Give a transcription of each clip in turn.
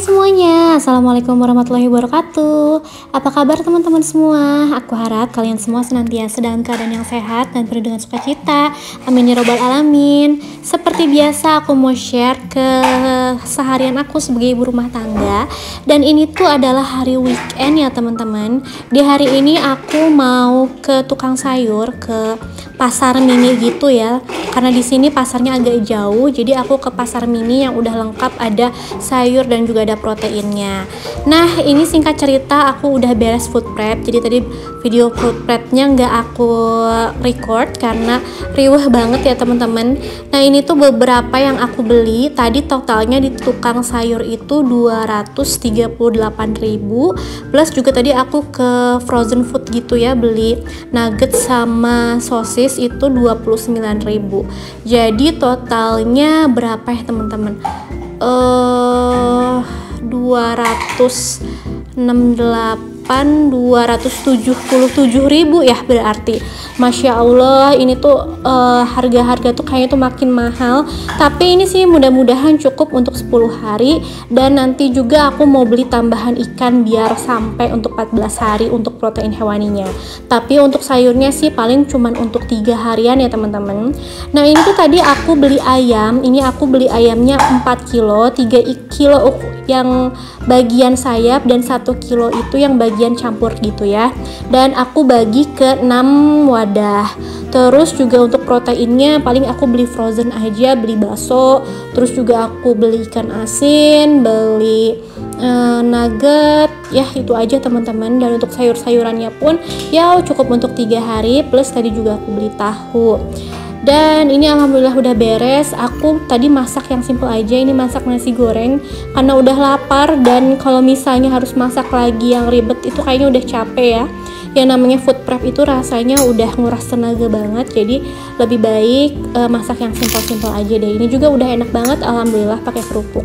Semuanya, Assalamualaikum warahmatullahi wabarakatuh. Apa kabar teman-teman semua? Aku harap kalian semua senantiasa dalam keadaan yang sehat dan penuh dengan sukacita. Amin ya robbal alamin. Seperti biasa aku mau share keseharian aku sebagai ibu rumah tangga. Dan ini tuh adalah hari weekend ya teman-teman. Di hari ini aku mau ke tukang sayur, ke pasar mini gitu ya. Karena di sini pasarnya agak jauh, jadi aku ke pasar mini yang udah lengkap, ada sayur dan juga ada proteinnya. Nah, ini singkat cerita aku udah beres food prep. Jadi tadi video food prepnya nggak aku record karena riweh banget ya teman-teman. Nah, ini tuh beberapa yang aku beli. Tadi totalnya di tukang sayur itu 238.000, plus juga tadi aku ke frozen food gitu ya, beli nugget sama sosis itu 29.000. Jadi totalnya berapa ya teman-teman? 277.000 ya berarti. Masya Allah, ini tuh harga-harga tuh kayaknya tuh makin mahal, tapi ini sih mudah-mudahan cukup untuk 10 hari. Dan nanti juga aku mau beli tambahan ikan biar sampai untuk 14 hari untuk protein hewaninya. Tapi untuk sayurnya sih paling cuman untuk 3 harian ya teman-teman. Nah, ini tuh tadi aku beli ayam. Ini aku beli ayamnya 4 kilo, 3 kilo yang bagian sayap dan 1 kilo itu yang bagian campur gitu ya. Dan aku bagi ke 6 wadah. Terus juga untuk proteinnya paling aku beli frozen aja, beli bakso. Terus juga aku beli ikan asin, beli nugget, ya itu aja teman-teman. Dan untuk sayur-sayurannya pun ya cukup untuk 3 hari, plus tadi juga aku beli tahu. Dan ini alhamdulillah udah beres. Aku tadi masak yang simple aja, ini masak nasi goreng karena udah lapar. Dan kalau misalnya harus masak lagi yang ribet itu kayaknya udah capek ya. Yang namanya food prep itu rasanya udah nguras tenaga banget, jadi lebih baik masak yang simple-simple aja deh. Ini juga udah enak banget alhamdulillah pakai kerupuk.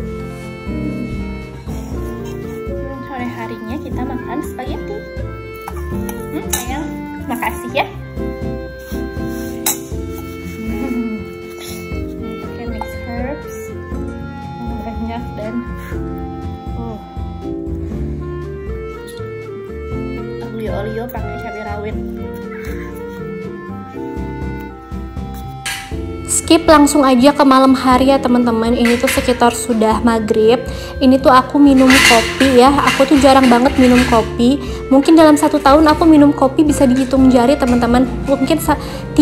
Sore harinya kita makan spaghetti. Sayang, makasih ya. Pakai mix herbs banyak dan olio pakai cabai rawit. Skip langsung aja ke malam hari ya teman-teman. Ini tuh sekitar sudah maghrib. Ini tuh aku minum kopi ya. Aku tuh jarang banget minum kopi. Mungkin dalam 1 tahun aku minum kopi bisa dihitung jari teman-teman. Mungkin 3-5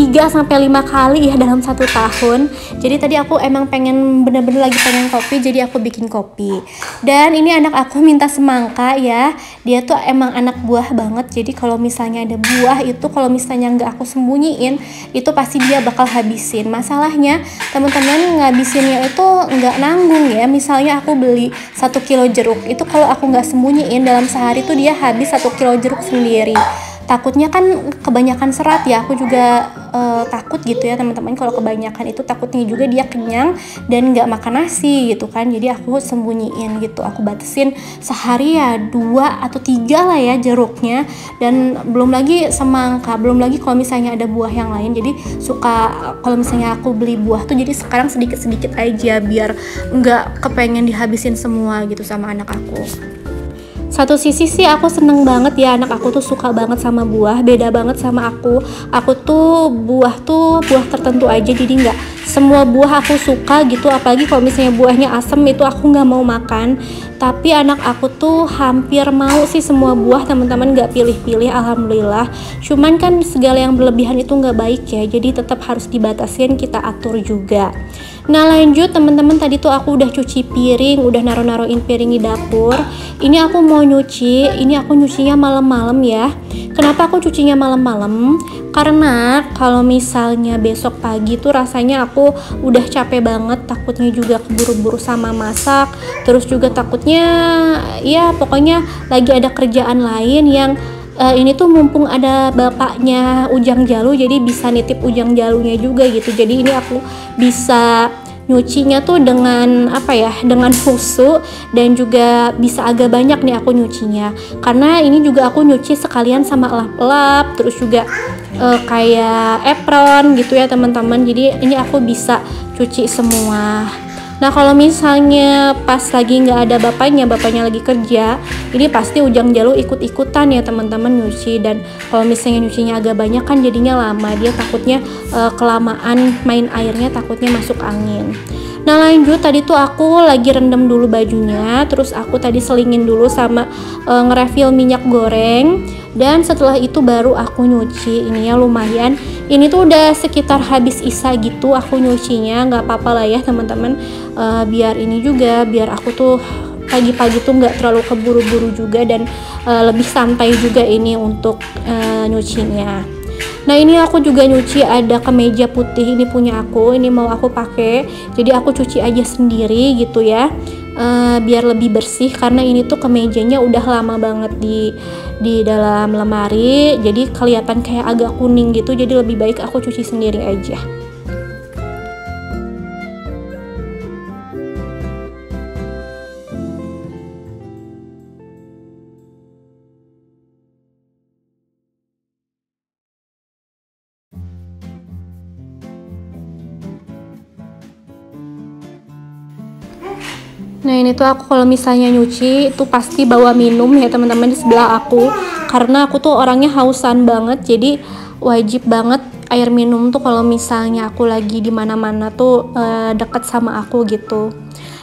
kali ya dalam 1 tahun. Jadi tadi aku emang bener-bener lagi pengen kopi, jadi aku bikin kopi. Dan ini anak aku minta semangka ya. Dia tuh emang anak buah banget. Jadi kalau misalnya ada buah itu, kalau misalnya nggak aku sembunyiin, itu pasti dia bakal habisin. Masalahnya teman-teman, ngabisinnya itu nggak nanggung ya. Misalnya aku beli 1 kilo jeruk, itu kalau aku nggak sembunyiin dalam sehari tuh dia habis 1 kilo jeruk sendiri. Takutnya kan kebanyakan serat ya, aku juga takut gitu ya teman-teman. Kalau kebanyakan itu takutnya juga dia kenyang dan nggak makan nasi gitu kan. Jadi aku sembunyiin gitu, aku batasin sehari ya 2 atau 3 lah ya jeruknya. Dan belum lagi semangka, belum lagi kalau misalnya ada buah yang lain. Jadi suka kalau misalnya aku beli buah tuh jadi sekarang sedikit-sedikit aja biar nggak kepengen dihabisin semua gitu sama anak aku. Satu sisi sih aku seneng banget ya, anak aku tuh suka banget sama buah, beda banget sama aku. Aku tuh buah tertentu aja, jadi nggak semua buah aku suka gitu. Apalagi kalau misalnya buahnya asem itu aku nggak mau makan. Tapi anak aku tuh hampir mau sih semua buah teman-teman, nggak pilih-pilih alhamdulillah. Cuman kan segala yang berlebihan itu nggak baik ya, jadi tetap harus dibatasin, kita atur juga. Nah lanjut teman-teman, tadi tuh aku udah cuci piring, udah naruh-naruhin piring di dapur. Ini aku mau nyuci, ini aku nyucinya malam-malam ya. Kenapa aku cucinya malam-malam? Karena kalau misalnya besok pagi tuh rasanya aku udah capek banget, takutnya juga keburu-buru sama masak. Terus juga takutnya ya pokoknya lagi ada kerjaan lain yang ini tuh mumpung ada bapaknya Ujang Jalu, jadi bisa nitip Ujang Jalunya juga gitu. Jadi ini aku bisa nyucinya tuh dengan dengan khusyuk, dan juga bisa agak banyak nih aku nyucinya, karena ini juga aku nyuci sekalian sama lap-lap, terus juga kayak apron gitu ya teman-teman. Jadi ini aku bisa cuci semua. Nah kalau misalnya pas lagi nggak ada bapaknya lagi kerja, ini pasti Ujang Jalu ikut-ikutan ya teman-teman nyuci. Dan kalau misalnya nyucinya agak banyak kan jadinya lama, dia takutnya kelamaan main airnya, takutnya masuk angin. Nah lanjut, tadi tuh aku lagi rendam dulu bajunya, terus aku tadi selingin dulu sama ngerefill minyak goreng. Dan setelah itu baru aku nyuci. Ini ya lumayan, ini tuh udah sekitar habis isa gitu aku nyucinya, nggak apa-apa lah ya teman-teman. Biar ini juga, biar aku tuh pagi-pagi tuh nggak terlalu keburu-buru juga, dan lebih santai juga ini untuk nyucinya. Nah ini aku juga nyuci ada kemeja putih, ini punya aku, ini mau aku pakai, jadi aku cuci aja sendiri gitu ya. Biar lebih bersih, karena ini tuh kemejanya udah lama banget di dalam lemari, jadi kelihatan kayak agak kuning gitu, jadi lebih baik aku cuci sendiri aja. Nah ini tuh aku kalau misalnya nyuci itu pasti bawa minum ya teman-teman di sebelah aku, karena aku tuh orangnya hausan banget, jadi wajib banget air minum tuh kalau misalnya aku lagi di mana-mana tuh deket sama aku gitu.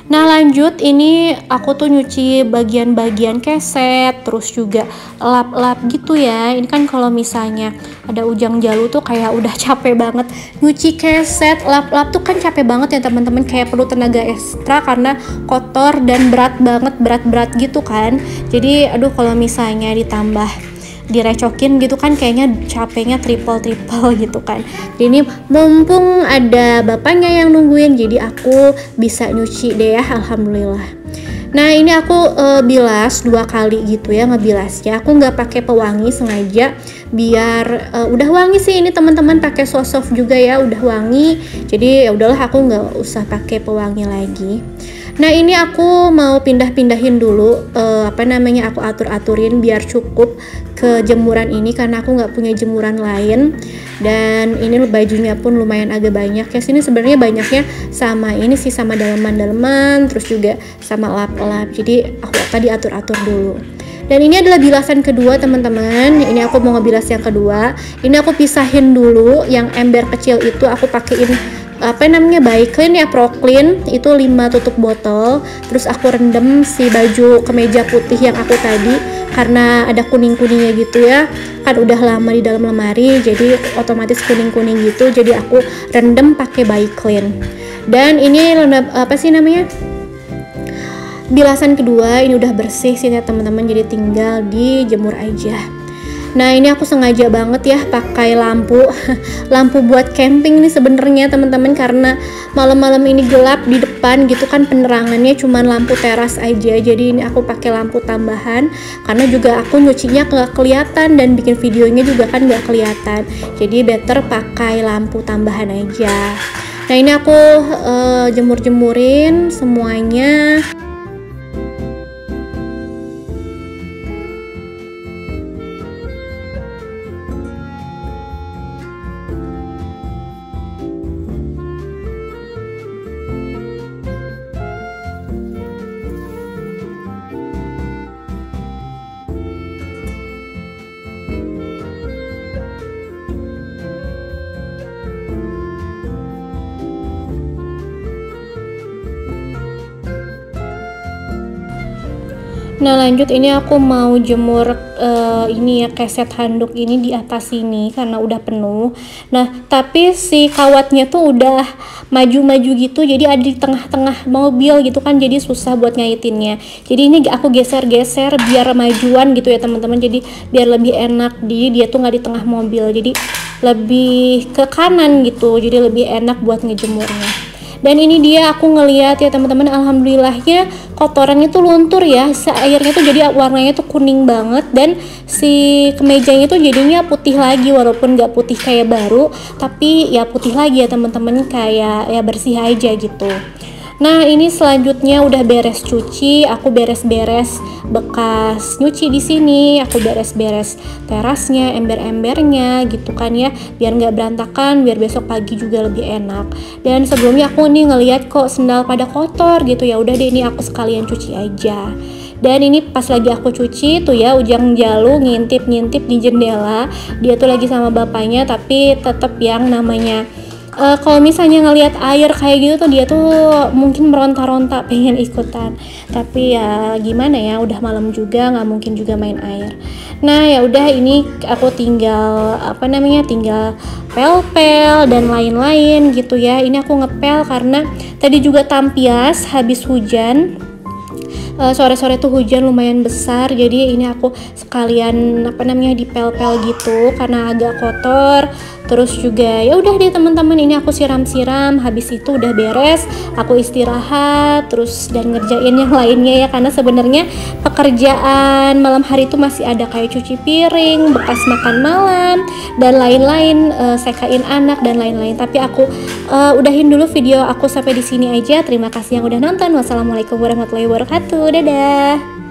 Nah lanjut, ini aku tuh nyuci bagian-bagian keset, terus juga lap-lap gitu ya. Ini kan kalau misalnya ada Ujang Jalu tuh kayak udah capek banget nyuci keset, lap-lap tuh kan capek banget ya teman-teman, kayak perlu tenaga ekstra karena kotor dan berat banget, berat-berat gitu kan. Jadi aduh, kalau misalnya ditambah direcokin gitu kan kayaknya capeknya triple gitu kan. Jadi ini mumpung ada bapaknya yang nungguin, jadi aku bisa nyuci deh ya, alhamdulillah. Nah ini aku bilas 2 kali gitu ya, ngebilasnya aku nggak pakai pewangi, sengaja biar udah wangi sih ini teman-teman, pakai soft juga ya, udah wangi, jadi ya udahlah aku nggak usah pakai pewangi lagi. Nah ini aku mau pindah-pindahin dulu aku atur-aturin biar cukup ke jemuran ini, karena aku nggak punya jemuran lain. Dan ini bajunya pun lumayan agak banyak ya, sini sebenarnya banyaknya sama ini sih, sama daleman-daleman, terus juga sama lap-lap, jadi aku tadi atur-atur dulu. Dan ini adalah bilasan kedua teman-teman, ini aku mau ngebilas yang kedua. Ini aku pisahin dulu, yang ember kecil itu aku pakein Biclean ya, Pro Clean itu 5 tutup botol. Terus aku rendam si baju kemeja putih yang aku tadi, karena ada kuning-kuningnya gitu ya, kan udah lama di dalam lemari jadi otomatis kuning-kuning gitu, jadi aku rendam pakai Biclean. Dan ini bilasan kedua ini udah bersih sih ya teman-teman, jadi tinggal dijemur aja. Nah ini aku sengaja banget ya pakai lampu lampu buat camping nih sebenarnya teman-teman, karena malam-malam ini gelap di depan gitu kan, penerangannya cuma lampu teras aja, jadi ini aku pakai lampu tambahan, karena juga aku nyucinya nggak kelihatan dan bikin videonya juga kan nggak kelihatan, jadi better pakai lampu tambahan aja. Nah ini aku jemur-jemurin semuanya. Nah lanjut, ini aku mau jemur ini ya, keset handuk ini di atas sini karena udah penuh. Nah tapi si kawatnya tuh udah maju-maju gitu, jadi ada di tengah-tengah mobil gitu kan, jadi susah buat ngaitinnya. Jadi ini aku geser-geser biar majuan gitu ya teman-teman, jadi biar lebih enak, dia tuh nggak di tengah mobil, jadi lebih ke kanan gitu, jadi lebih enak buat ngejemurnya. Dan ini dia aku ngeliat ya teman-teman, alhamdulillahnya kotorannya tuh luntur ya, airnya tuh jadi warnanya tuh kuning banget, dan si kemejanya tuh jadinya putih lagi, walaupun nggak putih kayak baru tapi ya putih lagi ya teman-teman, kayak ya bersih aja gitu. Nah, ini selanjutnya udah beres cuci, aku beres-beres bekas nyuci di sini, aku beres-beres terasnya, ember-embernya gitu kan ya, biar nggak berantakan, biar besok pagi juga lebih enak. Dan sebelumnya aku nih ngeliat kok sendal pada kotor gitu, ya udah deh ini aku sekalian cuci aja. Dan ini pas lagi aku cuci tuh ya, Ujang Jalu ngintip-ngintip di jendela, dia tuh lagi sama bapaknya, tapi tetap yang namanya kalau misalnya ngelihat air kayak gitu tuh dia tuh mungkin meronta-ronta pengen ikutan, tapi ya gimana ya, udah malam juga nggak mungkin juga main air. Nah ya udah, ini aku tinggal tinggal pel-pel dan lain-lain gitu ya. Ini aku ngepel karena tadi juga tampias habis hujan. Sore-sore tuh hujan lumayan besar, jadi ini aku sekalian dipel-pel gitu karena agak kotor. Terus juga ya udah deh teman-teman, ini aku siram-siram, habis itu udah beres, aku istirahat terus dan ngerjain yang lainnya ya, karena sebenarnya pekerjaan malam hari itu masih ada kayak cuci piring, bekas makan malam dan lain-lain, sekain anak dan lain-lain. Tapi aku udahin dulu video aku sampai di sini aja. Terima kasih yang udah nonton. Wassalamualaikum warahmatullahi wabarakatuh. Dadah.